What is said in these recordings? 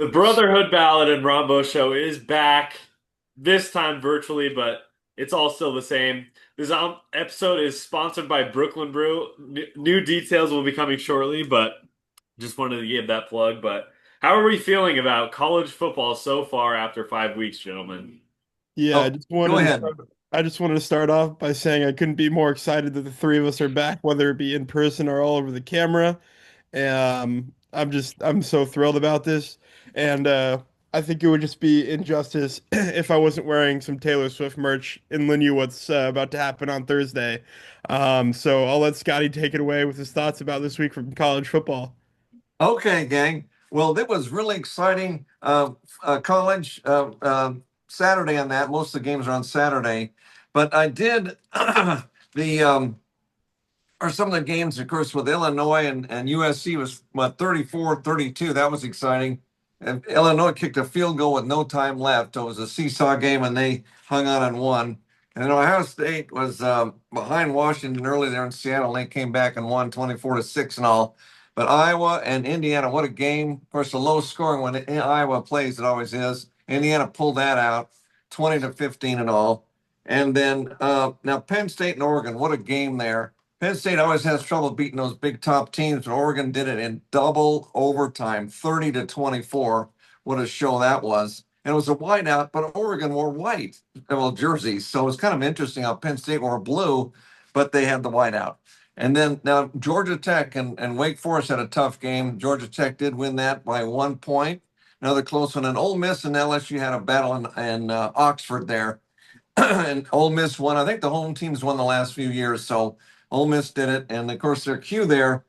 The Brotherhood Ballad and Rombough show is back, this time virtually, but it's all still the same. This episode is sponsored by Brooklyn Brew. New details will be coming shortly, but just wanted to give that plug. But how are we feeling about college football so far after 5 weeks, gentlemen? Yeah, Oh, go ahead. I just wanted to start off by saying I couldn't be more excited that the three of us are back, whether it be in person or all over the camera. I'm so thrilled about this, and I think it would just be injustice if I wasn't wearing some Taylor Swift merch and knew what's about to happen on Thursday. So I'll let Scotty take it away with his thoughts about this week from college football. Okay, gang. Well, that was really exciting. College Saturday on that. Most of the games are on Saturday, but I did the or some of the games, of course, with Illinois and USC was what 34-32. That was exciting. And Illinois kicked a field goal with no time left. It was a seesaw game, and they hung on and won. And then Ohio State was behind Washington early there in Seattle. They came back and won 24-6 and all. But Iowa and Indiana, what a game! Of course, the low scoring when Iowa plays, it always is. Indiana pulled that out, 20-15 and all. And then now Penn State and Oregon, what a game there! Penn State always has trouble beating those big top teams, but Oregon did it in double overtime, 30-24. What a show that was. And it was a whiteout, but Oregon wore white, well, jerseys. So it was kind of interesting how Penn State wore blue, but they had the whiteout. And then now Georgia Tech and Wake Forest had a tough game. Georgia Tech did win that by 1 point. Another close one. And Ole Miss and LSU had a battle in Oxford there. And Ole Miss won. I think the home teams won the last few years. So Ole Miss did it, and of course their Q there,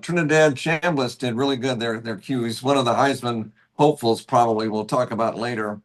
Trinidad Chambliss did really good. Their Q. He's one of the Heisman hopefuls, probably. We'll talk about later.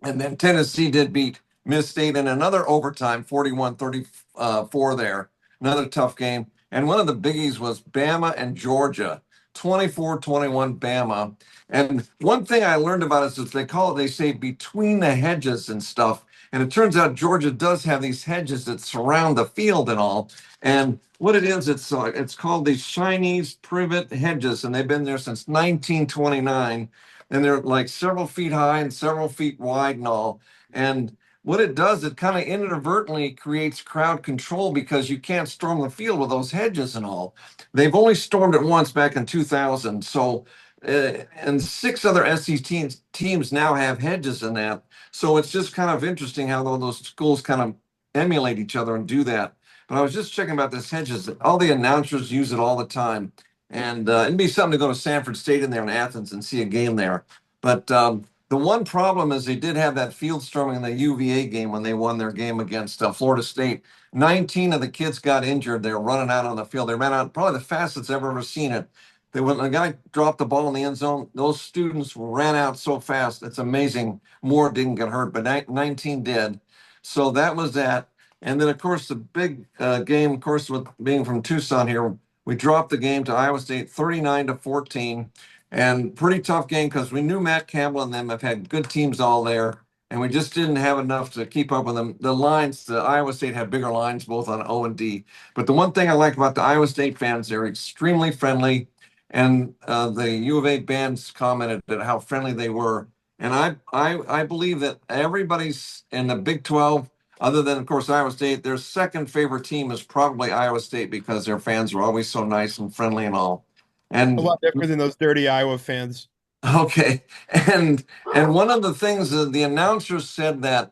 And then Tennessee did beat Miss State in another overtime, 41-34 there. Another tough game. And one of the biggies was Bama and Georgia, 24-21 Bama. And one thing I learned about is that they say between the hedges and stuff. And it turns out Georgia does have these hedges that surround the field and all. And what it is, it's called these Chinese privet hedges, and they've been there since 1929, and they're like several feet high and several feet wide and all. And what it does, it kind of inadvertently creates crowd control because you can't storm the field with those hedges and all. They've only stormed it once back in 2000. So, and six other SEC teams now have hedges in that. So it's just kind of interesting how all those schools kind of emulate each other and do that. But I was just checking about this hedges. All the announcers use it all the time. And it'd be something to go to Sanford State in there in Athens and see a game there. But the one problem is they did have that field storming in the UVA game when they won their game against Florida State. 19 of the kids got injured. They were running out on the field. They ran out probably the fastest I've ever seen it. When the guy dropped the ball in the end zone, those students ran out so fast. It's amazing. More didn't get hurt, but 19 did. So that was that. And then, of course, the big game, of course, with being from Tucson here, we dropped the game to Iowa State 39-14. And pretty tough game because we knew Matt Campbell and them have had good teams all there, and we just didn't have enough to keep up with them. The lines, the Iowa State had bigger lines both on O and D. But the one thing I like about the Iowa State fans, they're extremely friendly. And the U of A bands commented at how friendly they were. And I believe that everybody's in the Big 12, other than, of course, Iowa State, their second favorite team is probably Iowa State because their fans are always so nice and friendly and all. A And lot different than those dirty Iowa fans. okay, and one of the things that the announcers said that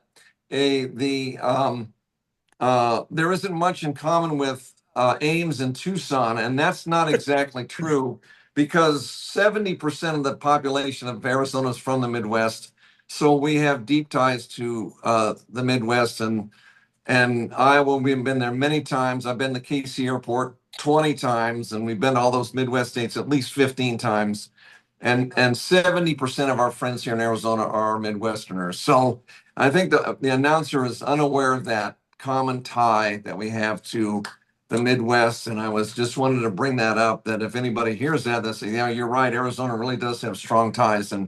there isn't much in common with Ames and Tucson, and that's not exactly true because 70% of the population of Arizona is from the Midwest. So we have deep ties to the Midwest and Iowa. We've been there many times. I've been to Casey Airport 20 times, and we've been to all those Midwest states at least 15 times. And 70% of our friends here in Arizona are Midwesterners. So I think the announcer is unaware of that common tie that we have to the Midwest. And I was just wanted to bring that up, that if anybody hears that, they say, yeah, you're right. Arizona really does have strong ties, and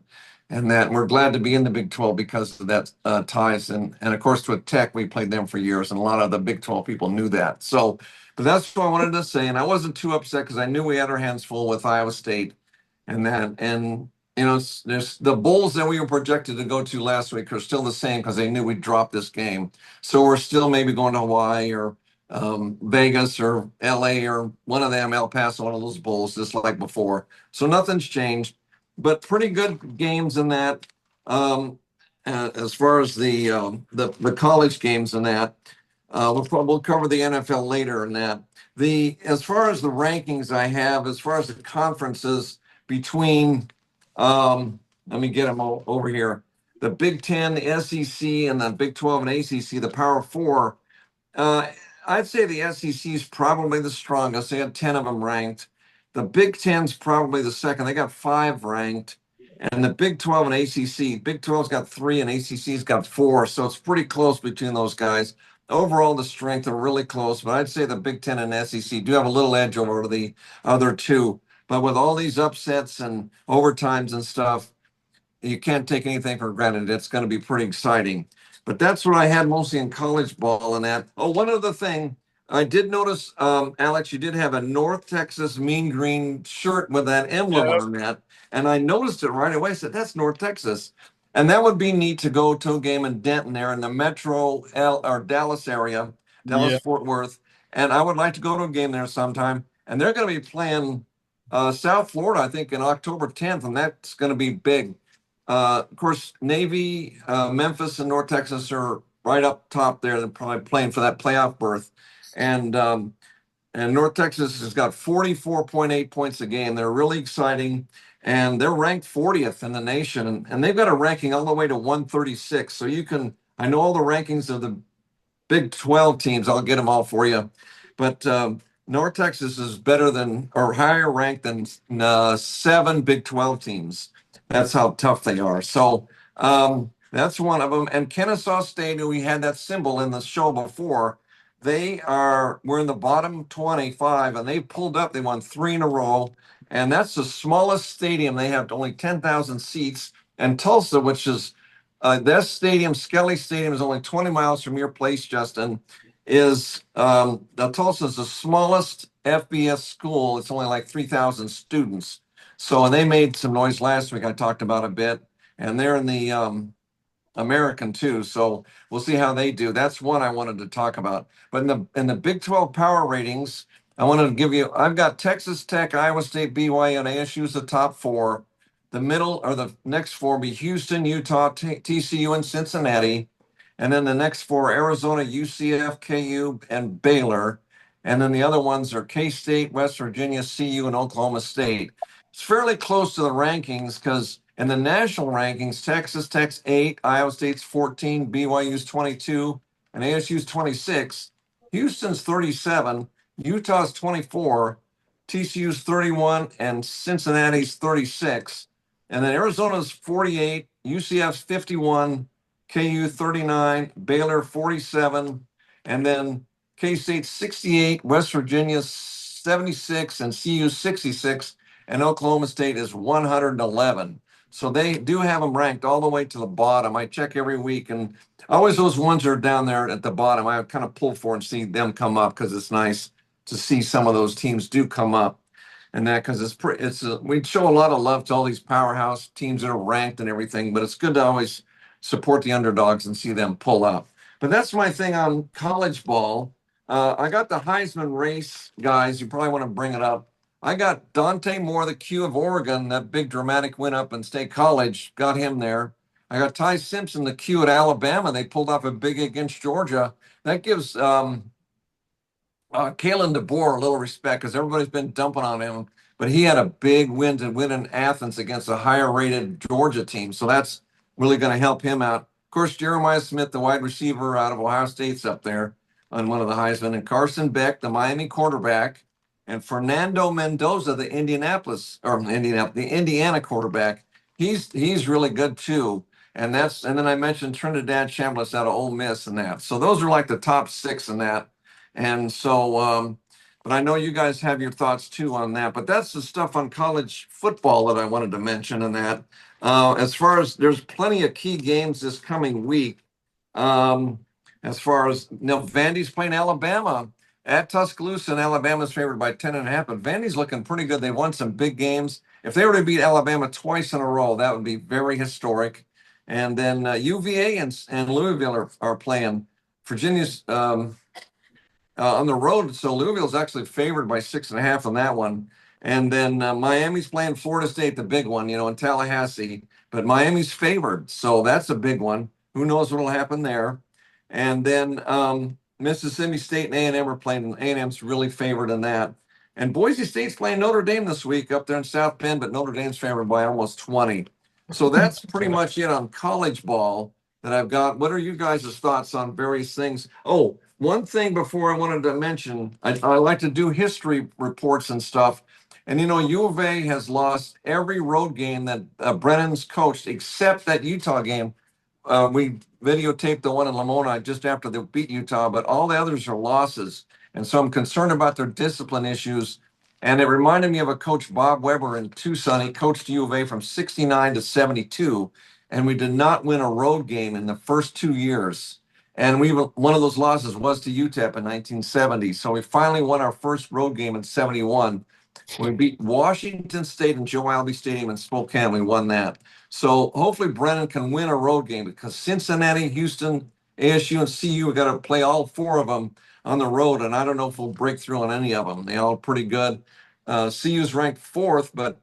that we're glad to be in the Big 12 because of that ties. And of course, with Tech, we played them for years, and a lot of the Big 12 people knew that. So, but that's what I wanted to say. And I wasn't too upset because I knew we had our hands full with Iowa State and that. And there's the bowls that we were projected to go to last week are still the same because they knew we'd drop this game. So we're still maybe going to Hawaii or Vegas or LA or one of them, El Paso, one of those bowls, just like before. So nothing's changed, but pretty good games in that. Um, as far as the college games and that, we'll cover the NFL later in that. As far as the rankings I have, as far as the conferences between let me get them over here. The Big Ten, the SEC, and the Big 12 and ACC, the Power Four. Uh, I'd say the SEC is probably the strongest. They had 10 of them ranked. The Big Ten's probably the second. They got five ranked. And the Big 12 and ACC, Big 12's got three and ACC's got four. So it's pretty close between those guys. Overall, the strength are really close, but I'd say the Big Ten and SEC do have a little edge over the other two. But with all these upsets and overtimes and stuff, you can't take anything for granted. It's going to be pretty exciting. But that's what I had mostly in college ball and that. Oh, one other thing. I did notice, Alex, you did have a North Texas Mean Green shirt with that emblem Yep. on that. And I noticed it right away. I said, that's North Texas. And that would be neat to go to a game in Denton there in the metro or Dallas area, Dallas Yeah. Fort Worth. And I would like to go to a game there sometime. And they're going to be playing South Florida, I think, in October 10th. And that's going to be big. Of course, Navy, Memphis, and North Texas are right up top there. They're probably playing for that playoff berth. And North Texas has got 44.8 points a game. They're really exciting. And they're ranked 40th in the nation. And they've got a ranking all the way to 136. So I know all the rankings of the Big 12 teams. I'll get them all for you. But North Texas is better than or higher ranked than seven Big 12 teams. That's how tough they are. So that's one of them. And Kennesaw State, who we had that symbol in the show before, we're in the bottom 25 and they pulled up. They won three in a row. And that's the smallest stadium. They have only 10,000 seats. And Tulsa, which is that stadium, Skelly Stadium, is only 20 miles from your place, Justin. Tulsa is the smallest FBS school. It's only like 3,000 students. So, and they made some noise last week. I talked about a bit, and they're in the American too. So we'll see how they do. That's one I wanted to talk about. But in the Big 12 power ratings, I wanted to give you. I've got Texas Tech, Iowa State, BYU, and ASU's the top four. The middle or the next four be Houston, Utah, TCU, and Cincinnati. And then the next four, Arizona, UCF, KU, and Baylor. And then the other ones are K-State, West Virginia, CU, and Oklahoma State. It's fairly close to the rankings because in the national rankings, Texas Tech's 8, Iowa State's 14, BYU's 22, and ASU's 26. Houston's 37, Utah's 24, TCU's 31, and Cincinnati's 36. And then Arizona's 48, UCF's 51, KU 39, Baylor 47, and then K-State 68, West Virginia 76, and CU 66, and Oklahoma State is 111. So they do have them ranked all the way to the bottom. I check every week, and always those ones are down there at the bottom. I kind of pull for and see them come up because it's nice to see some of those teams do come up. And that because we show a lot of love to all these powerhouse teams that are ranked and everything, but it's good to always support the underdogs and see them pull up. But that's my thing on college ball. I got the Heisman race, guys. You probably want to bring it up. I got Dante Moore, the Q of Oregon, that big dramatic win up in State College. Got him there. I got Ty Simpson, the Q at Alabama. They pulled off a big against Georgia. That gives Kalen DeBoer a little respect because everybody's been dumping on him. But he had a big win to win in Athens against a higher rated Georgia team. So that's really going to help him out. Of course, Jeremiah Smith, the wide receiver out of Ohio State's up there on one of the Heisman, and Carson Beck, the Miami quarterback, and Fernando Mendoza, the Indiana quarterback. He's really good too. And then I mentioned Trinidad Chambliss out of Ole Miss and that. So those are like the top six in that. And so, but I know you guys have your thoughts too on that. But that's the stuff on college football that I wanted to mention in that. As far as there's plenty of key games this coming week. As far as Vandy's playing Alabama at Tuscaloosa, and Alabama's favored by 10.5. But Vandy's looking pretty good. They won some big games, if they were to beat Alabama twice in a row, that would be very historic. And then UVA and Louisville are playing. Virginia's on the road, so Louisville's actually favored by 6.5 on that one. And then Miami's playing Florida State, the big one, in Tallahassee. But Miami's favored, so that's a big one. Who knows what'll happen there? And then Mississippi State and A&M are playing. A&M's really favored in that. And Boise State's playing Notre Dame this week up there in South Bend, but Notre Dame's favored by almost 20. So that's pretty much it on college ball that I've got. What are you guys' thoughts on various things? Oh, one thing before I wanted to mention, I like to do history reports and stuff. And U of A has lost every road game that Brennan's coached, except that Utah game. We videotaped the one in Lamona just after they beat Utah, but all the others are losses. And so I'm concerned about their discipline issues. And it reminded me of a coach, Bob Weber in Tucson. He coached U of A from 69 to 72, and we did not win a road game in the first 2 years. And one of those losses was to UTEP in 1970. So we finally won our first road game in 71. We beat Washington State and Joe Albi Stadium in Spokane. We won that. So hopefully Brennan can win a road game, because Cincinnati, Houston, ASU, and CU, we got to play all four of them on the road. And I don't know if we'll break through on any of them. They all pretty good. CU's ranked fourth, but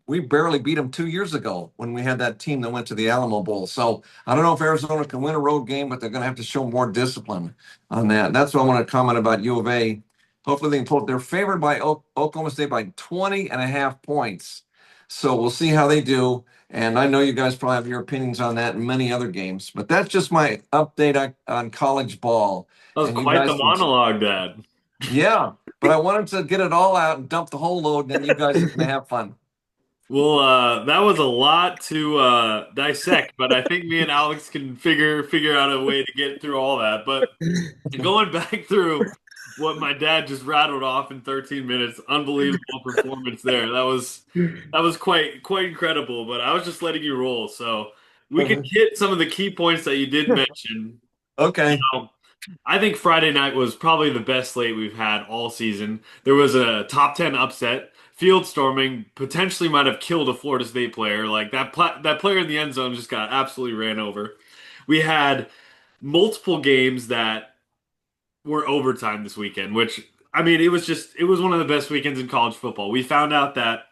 we barely beat them 2 years ago when we had that team that went to the Alamo Bowl. So I don't know if Arizona can win a road game, but they're going to have to show more discipline on that. That's what I want to comment about U of A. Hopefully they can pull it. They're favored by Oklahoma State by 20.5 points. So we'll see how they do. And I know you guys probably have your opinions on that and many other games, but that's just my update on college ball. That was And you quite guys the monologue, Dad. yeah, but I wanted to get it all out and dump the whole load, and then you guys can have fun. Well, that was a lot to dissect, but I think me and Alex can figure out a way to get through all that. But going back through what my dad just rattled off in 13 minutes, unbelievable performance there. That was quite incredible. But I was just letting you roll, so we could hit some of the key points that you did mention. You Okay. know, I think Friday night was probably the best slate we've had all season. There was a top 10 upset. Field storming potentially might have killed a Florida State player. Like that player in the end zone just got absolutely ran over. We had multiple games that were overtime this weekend, which I mean, it was one of the best weekends in college football. We found out that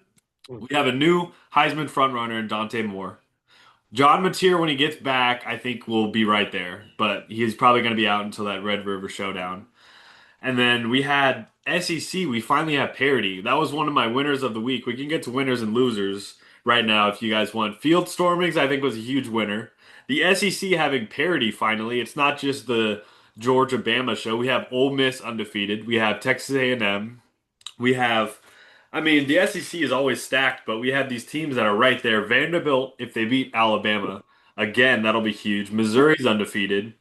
we have a new Heisman frontrunner in Dante Moore. John Mateer, when he gets back, I think will be right there, but he's probably going to be out until that Red River Showdown. And then we had SEC. We finally have parity. That was one of my winners of the week. We can get to winners and losers right now if you guys want. Field stormings, I think, was a huge winner. The SEC having parity finally. It's not just the Georgia Bama show. We have Ole Miss undefeated. We have Texas A&M. We have, I mean, the SEC is always stacked, but we have these teams that are right there. Vanderbilt, if they beat Alabama, again, that'll be huge. Missouri's undefeated.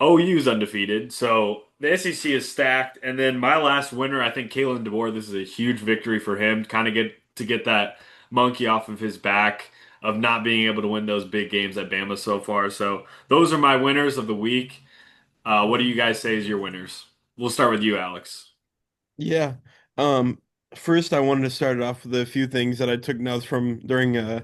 OU's undefeated. So the SEC is stacked. And then my last winner, I think Kalen DeBoer, this is a huge victory for him. Kind of get that monkey off of his back of not being able to win those big games at Bama so far. So those are my winners of the week. What do you guys say is your winners? We'll start with you, Alex. Yeah. Um, First I wanted to start it off with a few things that I took notes from during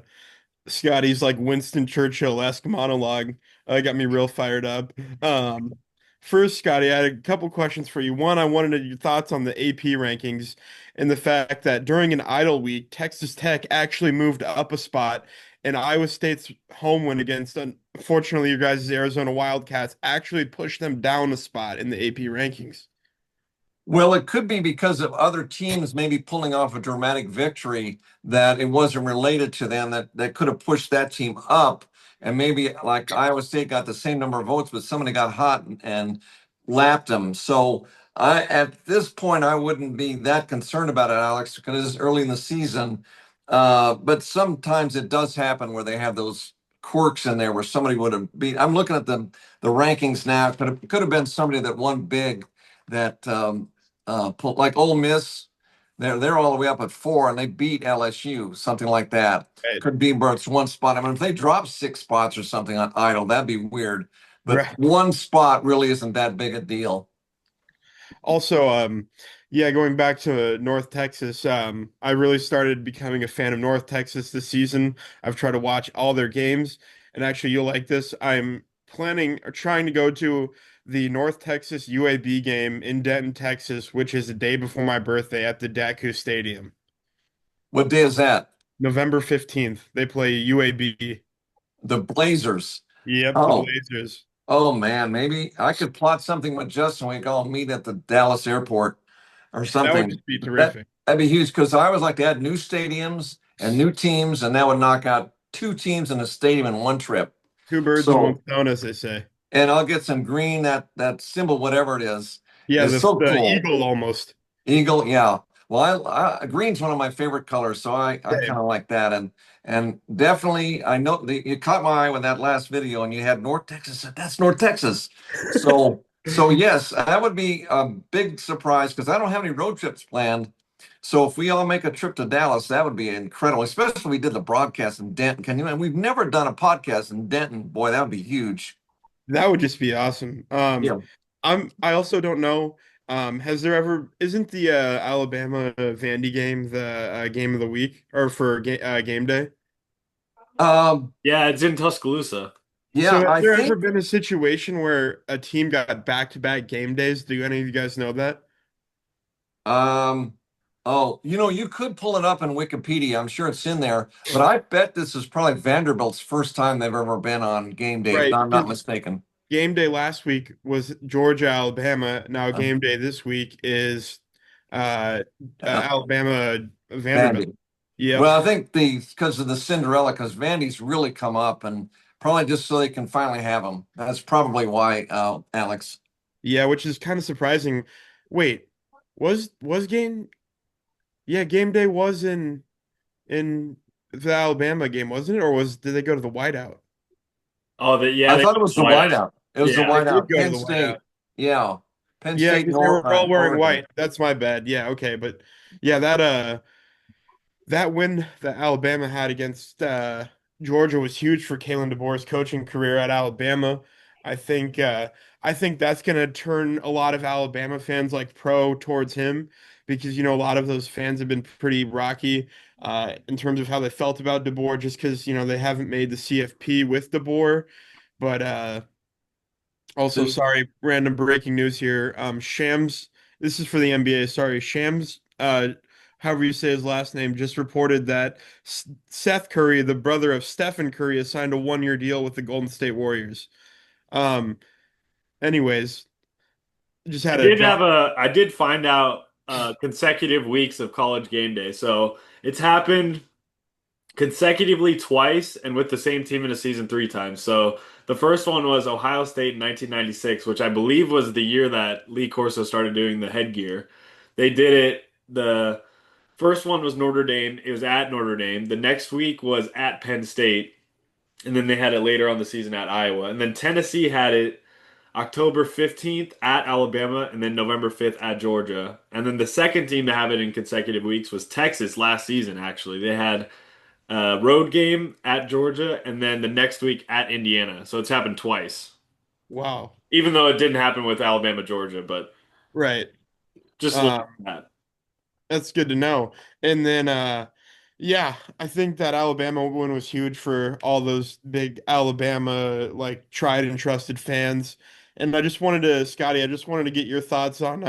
Scotty's like Winston Churchill-esque monologue. Got me real fired up. Um, First, Scotty, I had a couple questions for you. One, I wanted your thoughts on the AP rankings and the fact that during an idle week, Texas Tech actually moved up a spot, and Iowa State's home win against, unfortunately, you guys' Arizona Wildcats actually pushed them down a spot in the AP rankings. Well, it could be because of other teams maybe pulling off a dramatic victory that it wasn't related to them that could have pushed that team up. And maybe like Iowa State got the same number of votes, but somebody got hot and lapped them. So at this point, I wouldn't be that concerned about it, Alex, because it's early in the season. But sometimes it does happen where they have those quirks in there where somebody would have beat. I'm looking at the rankings now. Could have been somebody that won big that like Ole Miss, they're all the way up at 4, and they beat LSU, something like that. Right. Could be where it's one spot. I mean, if they drop 6 spots or something on idle, that'd be weird. But Right. one spot really isn't that big a deal. Also, yeah, going back to North Texas, I really started becoming a fan of North Texas this season. I've tried to watch all their games, and actually, you'll like this. I'm planning or trying to go to the North Texas UAB game in Denton, Texas, which is the day before my birthday at the Daku Stadium. What day is that? November 15th. They play UAB. The Blazers. Yep, the Oh, Blazers. oh man, maybe I could plot something with Justin. We could all meet at the Dallas airport or That would something. just be That terrific. that'd be huge because I always like to add new stadiums and new teams, and that would knock out two teams in a stadium in one trip. Two birds with one So, stone, as they say. and I'll get some green. That symbol, whatever it Yeah, is the so the cool. eagle almost. Eagle, yeah. Well, green's one of my favorite colors, so I kind Same. of like that, and definitely I know you caught my eye with that last video, and you had North Texas. That's North Texas. So yes, that would be a big surprise because I don't have any road trips planned. So if we all make a trip to Dallas, that would be incredible. Especially if we did the broadcast in Denton. Can you? And we've never done a podcast in Denton. Boy, that would be huge. That would just be awesome. Yeah. I also don't know. Has there ever isn't the Alabama Vandy game the game of the week or for game day? Um, Yeah, it's in Tuscaloosa. So yeah, has I there ever think. been a situation where a team got back-to-back game days? Do any of you guys know that? Um, oh, you could pull it up in Wikipedia. I'm sure it's in there, but I bet this is probably Vanderbilt's first time they've ever been on game day, if Right, I'm not because mistaken. game day last week was Georgia, Alabama. Now Uh, game day this week is uh, uh, Alabama, Vanderbilt. Vandy. Yep. Well, I think because of the Cinderella, because Vandy's really come up, and probably just so they can finally have them. That's probably why, Alex. Yeah, which is kind of surprising. Wait, was game? Yeah, game day was in the Alabama game, wasn't it? Or was did they go to the whiteout? Oh, yeah, I they thought it was the why not? whiteout. It was the Yeah. They did whiteout. go to Penn the whiteout. State. Yeah, Penn Yeah, State and because they were all wearing Oregon. white. That's my bad. Yeah, okay, but yeah, that win that Alabama had against Georgia was huge for Kalen DeBoer's coaching career at Alabama. I think uh, I think that's going to turn a lot of Alabama fans like pro towards him because a lot of those fans have been pretty rocky in terms of how they felt about DeBoer just because they haven't made the CFP with DeBoer. But also, The sorry, random breaking news here. Shams, this is for the NBA. Sorry, Shams, however you say his last name, just reported that Seth Curry, the brother of Stephen Curry, has signed a 1-year deal with the Golden State Warriors. Um, anyways, just had to drop. I did find out consecutive weeks of college game day. So it's happened consecutively twice and with the same team in a season three times. So the first one was Ohio State in 1996, which I believe was the year that Lee Corso started doing the headgear. They did it. The first one was Notre Dame. It was at Notre Dame. The next week was at Penn State. And then they had it later on the season at Iowa. And then Tennessee had it October 15th at Alabama and then November 5th at Georgia. And then the second team to have it in consecutive weeks was Texas last season, actually. They had a road game at Georgia and then the next week at Indiana. So it's happened twice. Wow. Even though it didn't happen with Alabama, Georgia, but Right. just look Um, at that. That's good to know. And then yeah, I think that Alabama win was huge for all those big Alabama like tried and trusted fans. And I just wanted to get your thoughts on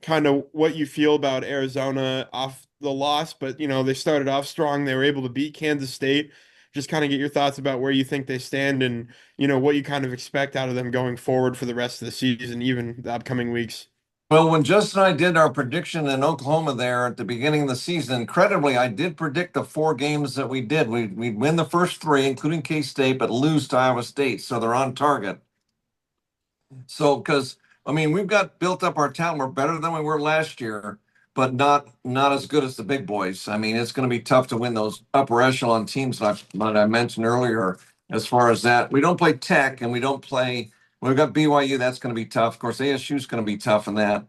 kind of what you feel about Arizona off the loss, but they started off strong. They were able to beat Kansas State. Just kind of get your thoughts about where you think they stand and what you kind of expect out of them going forward for the rest of the season, even the upcoming weeks. Well, when Justin and I did our prediction in Oklahoma there at the beginning of the season, incredibly, I did predict the four games that we did. We'd win the first three, including K-State, but lose to Iowa State. So they're on target. So, because I mean, we've got built up our talent. We're better than we were last year, but not as good as the big boys. I mean, it's going to be tough to win those upper echelon teams that I mentioned earlier. As far as that, we don't play Tech, and we don't play. We've got BYU. That's going to be tough. Of course, ASU is going to be tough in that.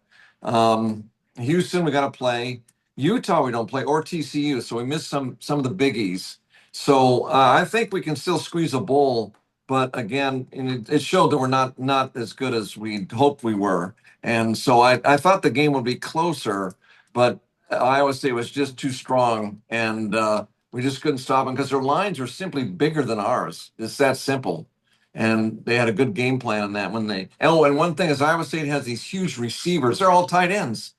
Houston, we got to play. Utah, we don't play, or TCU. So we missed some of the biggies. So I think we can still squeeze a bowl but again, and it showed that we're not as good as we hoped we were. And so I thought the game would be closer, but Iowa State was just too strong, and we just couldn't stop them because their lines are simply bigger than ours. It's that simple. And they had a good game plan on that when they. Oh, and one thing is Iowa State has these huge receivers. They're all tight ends.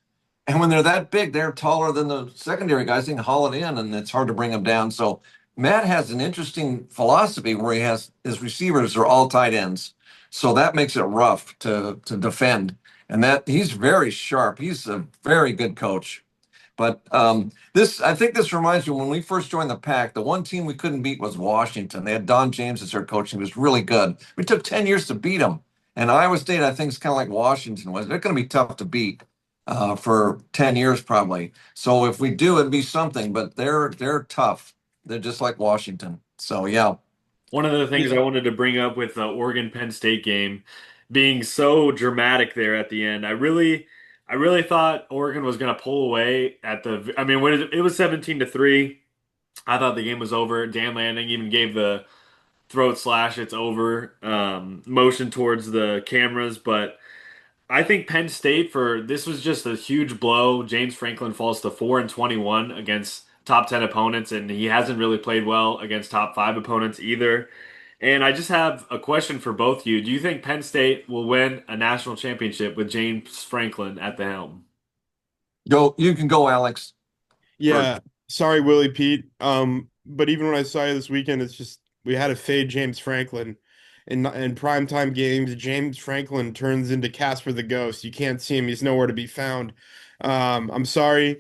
And when they're that big, they're taller than the secondary guys. They can haul it in, and it's hard to bring them down. So Matt has an interesting philosophy where he has his receivers are all tight ends. So that makes it rough to defend. And that he's very sharp. He's a very good coach. But this, I think this reminds me when we first joined the pack, the one team we couldn't beat was Washington. They had Don James as their coach. He was really good. We took 10 years to beat them. And Iowa State, I think, is kind of like Washington was. They're going to be tough to beat for 10 years probably. So if we do, it'd be something. But they're tough. They're just like Washington. So yeah. One of the things I wanted to bring up with the Oregon Penn State game being so dramatic there at the end, I really thought Oregon was going to pull away at the. I mean, when it was 17-3, I thought the game was over. Dan Lanning even gave the throat slash "it's over" motion towards the cameras, but I think Penn State for this was just a huge blow. James Franklin falls to 4-21 against top 10 opponents, and he hasn't really played well against top five opponents either. And I just have a question for both of you. Do you think Penn State will win a national championship with James Franklin at the helm? Go. You can go, Alex. First. Yeah, sorry, Willie Pete. But even when I saw you this weekend, it's just we had to fade James Franklin. In primetime games, James Franklin turns into Casper the Ghost. You can't see him; he's nowhere to be found. I'm sorry,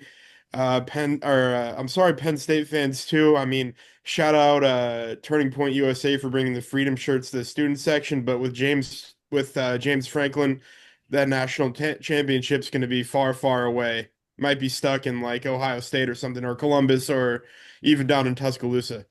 I'm sorry, Penn State fans too. I mean, shout out Turning Point USA for bringing the Freedom shirts to the student section. But with James Franklin, that national championship's going to be far, far away. Might be stuck in like Ohio State or something, or Columbus, or even down in Tuscaloosa.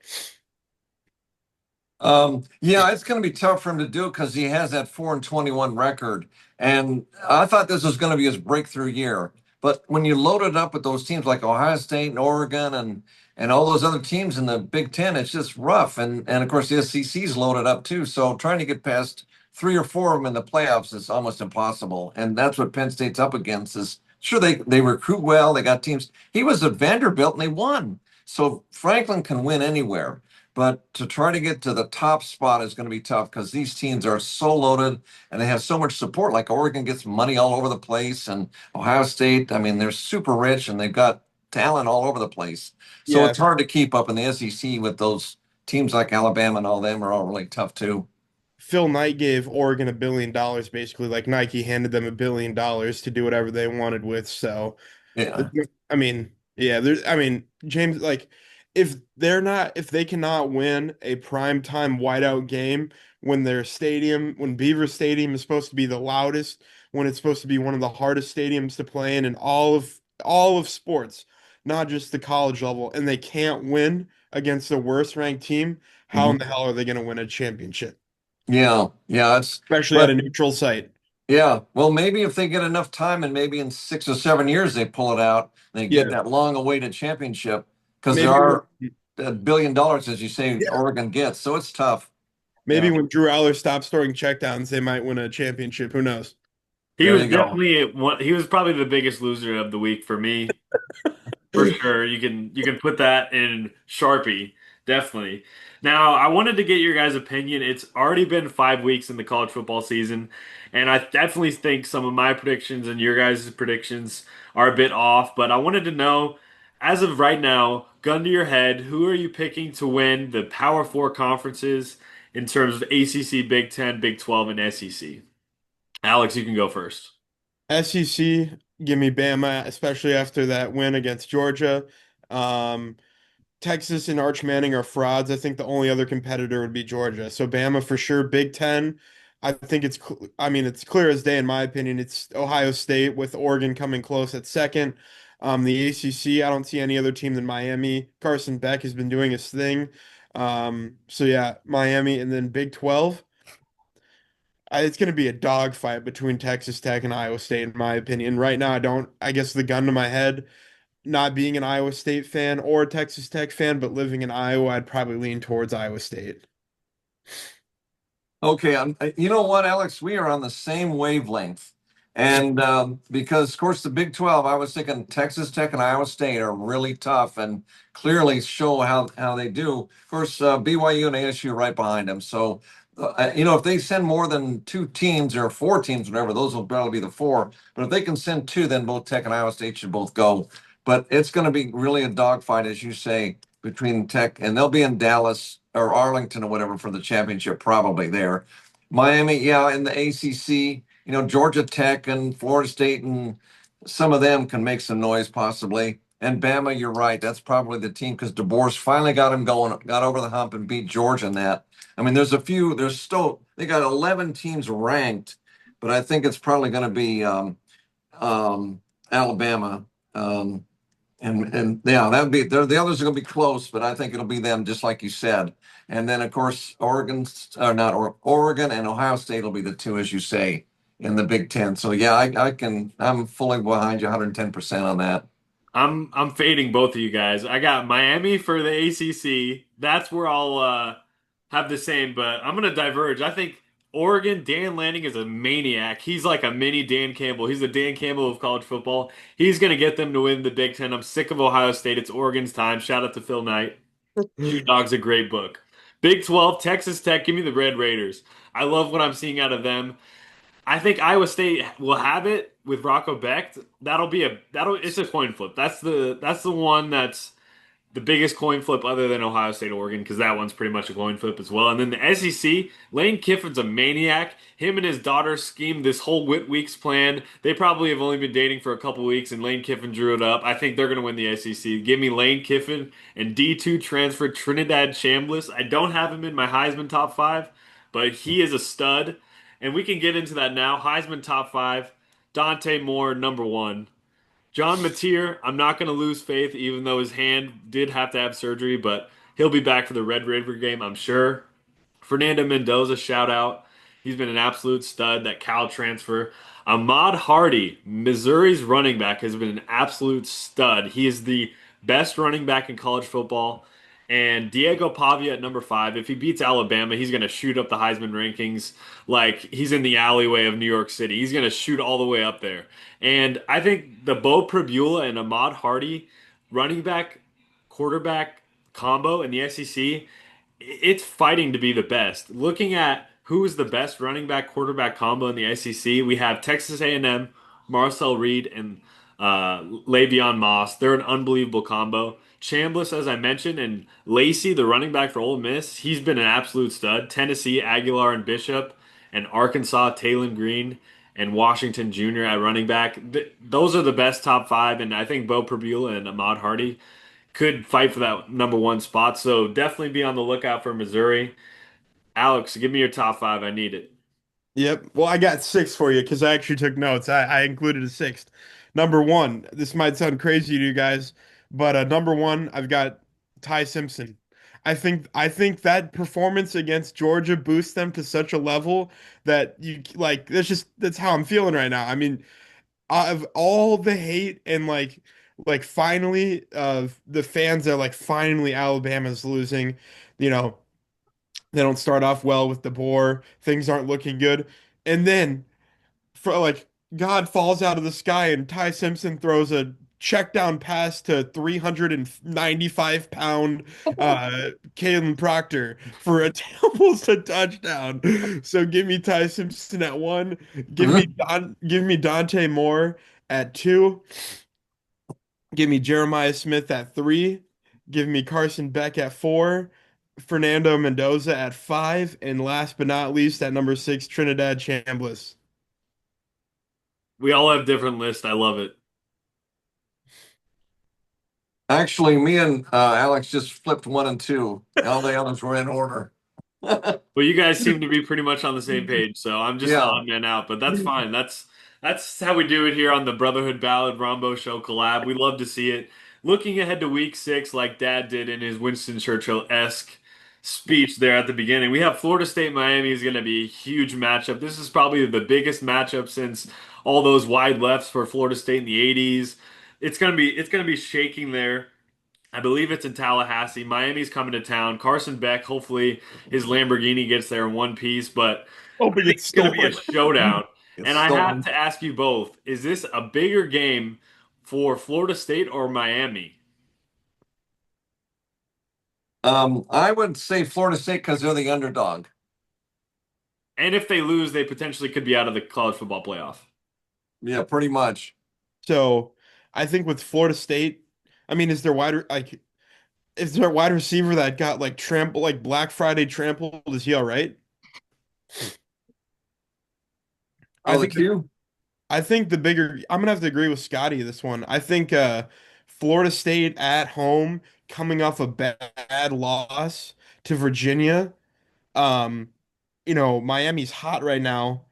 Yeah, it's going to be tough for him to do because he has that 4-21 record. And I thought this was going to be his breakthrough year. But when you load it up with those teams like Ohio State and Oregon and all those other teams in the Big Ten, it's just rough. And of course the SEC's loaded up too. So trying to get past three or four of them in the playoffs is almost impossible. And that's what Penn State's up against. Is sure they recruit well, they got teams. He was at Vanderbilt and they won. So Franklin can win anywhere. But to try to get to the top spot is going to be tough because these teams are so loaded and they have so much support. Like Oregon gets money all over the place, and Ohio State, I mean, they're super rich and they've got talent all over the place. So Yeah, it's hard to keep up in the SEC with those teams like Alabama and all them are all really tough too. Phil Knight gave Oregon $1 billion, basically, like Nike handed them $1 billion to do whatever they wanted with. So Yeah. I mean, yeah, James, like, if they cannot win a primetime whiteout game when Beaver Stadium is supposed to be the loudest, when it's supposed to be one of the hardest stadiums to play in all of sports, not just the college level, and they can't win against the worst ranked team, how in the Mhm. hell are they going to win a championship, Yeah. Yeah. especially at But a neutral site? yeah, well, maybe if they get enough time and maybe in 6 or 7 years they pull it out, they get Yeah, that long awaited championship because there maybe are $1 billion, as you say, yeah, Oregon gets. So it's tough. maybe Yeah, when Drew Aller stops throwing checkdowns, they might win a championship. Who knows? He there was you go. definitely one. He was probably the biggest loser of the week for me. For sure. You can put that in Sharpie, definitely. Now, I wanted to get your guys' opinion. It's already been 5 weeks in the college football season, and I definitely think some of my predictions and your guys' predictions are a bit off, but I wanted to know, as of right now, gun to your head, who are you picking to win the Power Four conferences in terms of ACC, Big Ten, Big 12, and SEC? Alex, you can go first. SEC, give me Bama, especially after that win against Georgia. Um, Texas and Arch Manning are frauds. I think the only other competitor would be Georgia. So Bama for sure. Big Ten, I think I mean, it's clear as day in my opinion. It's Ohio State with Oregon coming close at second. The ACC, I don't see any other team than Miami. Carson Beck has been doing his thing. So yeah, Miami, and then Big 12. It's going to be a dogfight between Texas Tech and Iowa State, in my opinion. Right now, I guess the gun to my head, not being an Iowa State fan or a Texas Tech fan, but living in Iowa, I'd probably lean towards Iowa State. Okay, you know what, Alex? We are on the same wavelength. And because, of course, the Big 12, I was thinking Texas Tech and Iowa State are really tough and clearly show how they do. Of course, BYU and ASU are right behind them. So, if they send more than two teams or four teams, whatever, those will probably be the four. But if they can send two, then both Tech and Iowa State should both go. But it's going to be really a dogfight, as you say, between Tech, and they'll be in Dallas or Arlington or whatever for the championship, probably there. Miami, yeah, in the ACC, Georgia Tech and Florida State and some of them can make some noise possibly. And Bama, you're right. That's probably the team because DeBoer's finally got him going, got over the hump and beat Georgia in that. I mean, there's still, they got 11 teams ranked, but I think it's probably going to be Alabama. Um, and yeah, that'd be the others are going to be close, but I think it'll be them, just like you said. And then of course Oregon's or not or Oregon and Ohio State will be the two, as you say, in the Big Ten. So yeah, I'm fully behind you 110% on that. I'm fading both of you guys. I got Miami for the ACC. That's where I'll have the same, but I'm gonna diverge. I think Oregon, Dan Lanning is a maniac. He's like a mini Dan Campbell. He's the Dan Campbell of college football. He's gonna get them to win the Big Ten. I'm sick of Ohio State. It's Oregon's time. Shout out to Phil Knight. Shoe Dog's a great book. Big 12, Texas Tech. Give me the Red Raiders. I love what I'm seeing out of them. I think Iowa State will have it with Rocco Becht. It's a coin flip. That's the one that's the biggest coin flip other than Ohio State Oregon because that one's pretty much a coin flip as well. And then the SEC, Lane Kiffin's a maniac. Him and his daughter schemed this whole Weeks plan. They probably have only been dating for a couple weeks, and Lane Kiffin drew it up. I think they're going to win the SEC. Give me Lane Kiffin and D2 transfer Trinidad Chambliss. I don't have him in my Heisman top five, but he is a stud. And we can get into that now. Heisman top five. Dante Moore, number one. John Mateer, I'm not going to lose faith, even though his hand did have to have surgery, but he'll be back for the Red River game, I'm sure. Fernando Mendoza, shout out. He's been an absolute stud. That Cal transfer. Ahmad Hardy, Missouri's running back, has been an absolute stud. He is the best running back in college football. And Diego Pavia at number five. If he beats Alabama, he's going to shoot up the Heisman rankings like he's in the alleyway of New York City. He's going to shoot all the way up there. And I think the Bo Prabula and Ahmad Hardy running back quarterback combo in the SEC, it's fighting to be the best. Looking at who is the best running back quarterback combo in the SEC, we have Texas A&M, Marcel Reed, and Le'Veon Moss. They're an unbelievable combo. Chambliss, as I mentioned, and Lacey, the running back for Ole Miss, he's been an absolute stud. Tennessee, Aguilar and Bishop, and Arkansas, Taylon Green, and Washington Jr. at running back. Those are the best top five, and I think Bo Prabula and Ahmad Hardy could fight for that number one spot. So definitely be on the lookout for Missouri. Alex, give me your top five. I need it. Yep. Well, I got six for you because I actually took notes. I included a sixth. Number one, this might sound crazy to you guys, but number one, I've got Ty Simpson. I think that performance against Georgia boosts them to such a level that you like. That's how I'm feeling right now. I mean, out of all the hate and like finally the fans are like finally Alabama's losing, you know. They don't start off well with DeBoer. Things aren't looking good. And then for like God falls out of the sky and Ty Simpson throws a check down pass to 395-pound Kalen Proctor for a almost a touchdown. So give me Ty Simpson at one. Give me Dante Moore at two. Give me Jeremiah Smith at three. Give me Carson Beck at four. Fernando Mendoza at five. And last but not least, at number six, Trinidad Chambliss. We all have different lists. I love it. Actually, me and Alex just flipped one and two. All the others were in order. Well, you guys seem to be pretty much on the same page, so I'm just the Yeah. odd man out, but that's fine. That's how we do it here on the Brotherhood Ballad Rombough Show collab. We love to see it. Looking ahead to week six, like Dad did in his Winston Churchill-esque speech there at the beginning, we have Florida State Miami is going to be a huge matchup. This is probably the biggest matchup since all those wide lefts for Florida State in the 80s. It's gonna be shaking there. I believe it's in Tallahassee. Miami's coming to town. Carson Beck, hopefully his Lamborghini gets there in one piece, but I Hoping think it's it's going to be a stolen. showdown. It's And I have stolen. to ask you both, is this a bigger game for Florida State or Miami? I would say Florida State because they're the underdog. And if they lose, they potentially could be out of the college football playoff. Yeah, pretty much. So I think with Florida State, I mean, is there a wide receiver that got like trampled, like Black Friday trampled? Is he all right? I Oh, the think Q? I think the bigger I'm gonna have to agree with Scotty this one. I think Florida State at home coming off a bad loss to Virginia. Um, Miami's hot right now,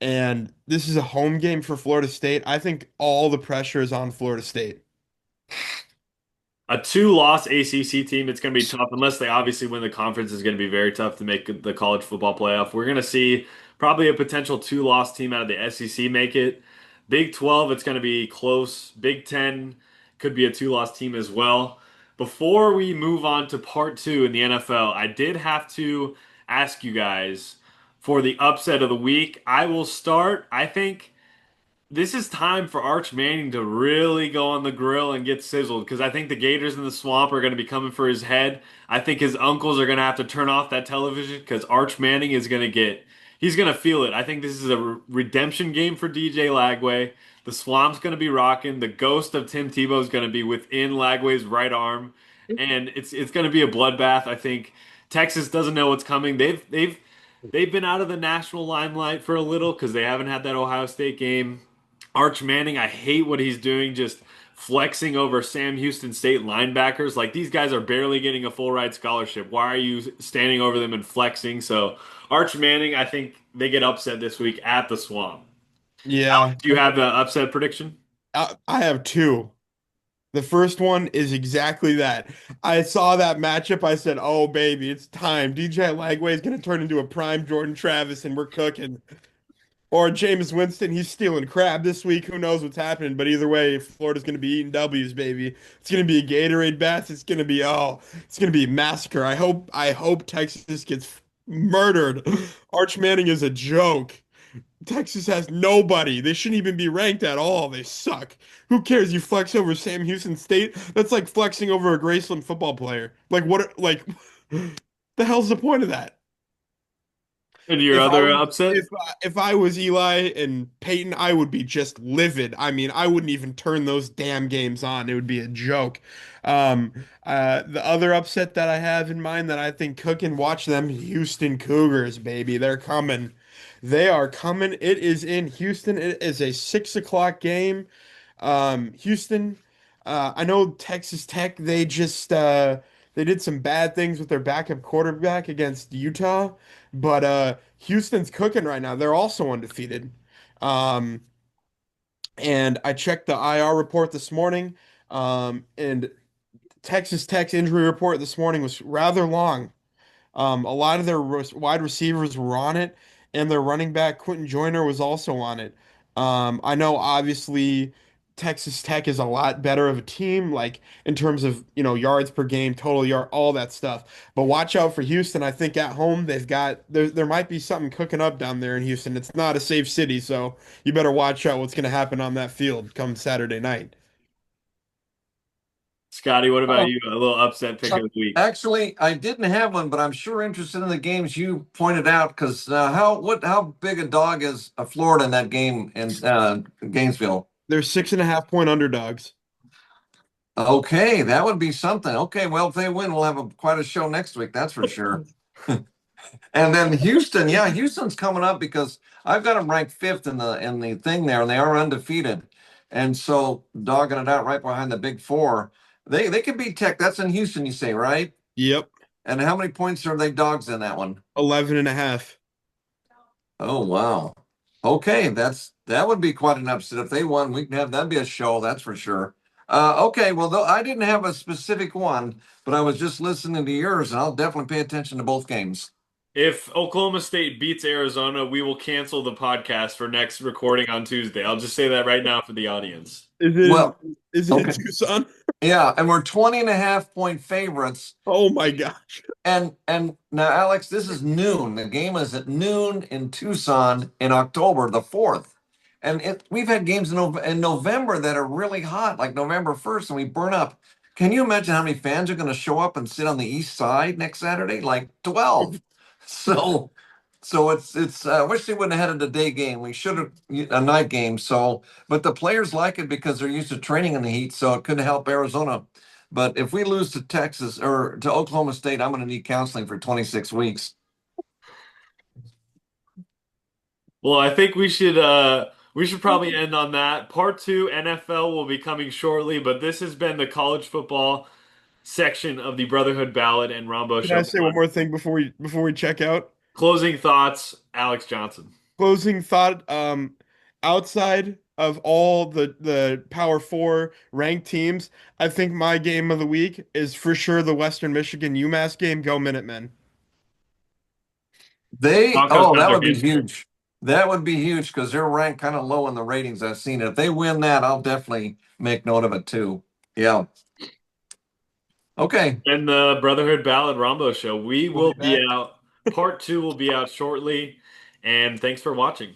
and this is a home game for Florida State. I think all the pressure is on Florida State. A two-loss ACC team, it's going to be tough unless they obviously win the conference. Is going to be very tough to make the college football playoff. We're going to see probably a potential two-loss team out of the SEC make it. Big 12, it's going to be close. Big 10 could be a two-loss team as well. Before we move on to part two in the NFL, I did have to ask you guys for the upset of the week. I will start. I think this is time for Arch Manning to really go on the grill and get sizzled because I think the Gators in the swamp are going to be coming for his head. I think his uncles are going to have to turn off that television because Arch Manning is going to he's going to feel it. I think this is a redemption game for DJ Lagway. The swamp's going to be rocking. The ghost of Tim Tebow is going to be within Lagway's right arm, and it's going to be a bloodbath. I think Texas doesn't know what's coming. They've been out of the national limelight for a little because they haven't had that Ohio State game. Arch Manning, I hate what he's doing, just flexing over Sam Houston State linebackers. Like these guys are barely getting a full ride scholarship. Why are you standing over them and flexing? So Arch Manning, I think they get upset this week at the Swamp. Yeah, Do you have the upset prediction? I have two. The first one is exactly that. I saw that matchup. I said, "Oh baby, it's time. DJ Lagway is going to turn into a prime Jordan Travis, and we're cooking." Or Jameis Winston, he's stealing crab this week. Who knows what's happening? But either way, Florida's going to be eating W's, baby. It's going to be a Gatorade bath. It's going to be a massacre. I hope Texas gets murdered. Arch Manning is a joke. Texas has nobody. They shouldn't even be ranked at all. They suck. Who cares? You flex over Sam Houston State? That's like flexing over a Graceland football player. Like what? Like the hell's the point of that? And your If I other was upset? if I was Eli and Peyton, I would be just livid. I mean, I wouldn't even turn those damn games on. It would be a joke. The other upset that I have in mind that I think cook and watch them, Houston Cougars, baby. They're coming. They are coming. It is in Houston. It is a 6 o'clock game. Houston, I know Texas Tech, they did some bad things with their backup quarterback against Utah, but Houston's cooking right now. They're also undefeated. Um, and I checked the IR report this morning, and Texas Tech's injury report this morning was rather long. A lot of their wide receivers were on it, and their running back Quentin Joyner was also on it. I know obviously Texas Tech is a lot better of a team, like in terms of yards per game, total yard, all that stuff. But watch out for Houston. I think at home there might be something cooking up down there in Houston. It's not a safe city, so you better watch out what's going to happen on that field come Saturday night. Scotty, what about Oh, you? A little upset pick of the week. actually, I didn't have one, but I'm sure interested in the games you pointed out because how big a dog is Florida in that game in Gainesville? They're 6.5 point underdogs. Okay, that would be something. Okay, well, if they win, we'll have quite a show next week. That's for sure. And then Houston, yeah, Houston's coming up because I've got them ranked fifth in the thing there, and they are undefeated. And so dogging it out right behind the big four. They can beat Tech. That's in Houston, you say, right? Yep, And how many points are they dogs in that one? 11.5. Oh wow. Okay, that would be quite an upset if they won. We can have that'd be a show, that's for sure. Okay, well, though I didn't have a specific one, but I was just listening to yours, and I'll definitely pay attention to both games. If Oklahoma State beats Arizona, we will cancel the podcast for next recording on Tuesday. I'll just say that right now for the audience. Is it Well, is it in okay. Tucson? Yeah, and we're 20 and a half point favorites. Oh my gosh. And now, Alex, this is noon. The game is at noon in Tucson in October the 4th. And we've had games in November that are really hot, like November 1st, and we burn up. Can you imagine how many fans are going to show up and sit on the east side next Saturday? Like 12. So so it's I wish they wouldn't have had it a day game. We should have a night game. So but the players like it because they're used to training in the heat, so it could help Arizona. But if we lose to Texas or to Oklahoma State, I'm going to need counseling for 26 weeks. Well, I think we should probably end on that. Part two NFL will be coming shortly, but this has been the college football section of the Brotherhood Ballad and Rombough Can I Show. say one more thing before we check out? Closing thoughts, Alex Johnson. Closing thought, outside of all the Power Four ranked teams, I think my game of the week is for sure the Western Michigan UMass game. Go Minutemen. Broncos Oh, got that their would be game too. huge. That would be huge because they're ranked kind of low in the ratings I've seen. If they win that, I'll definitely make note of it too. Yeah. Okay. And the Brotherhood Ballad Rombo Show. We We'll be will be back. out. Part two will be out shortly. And thanks for watching.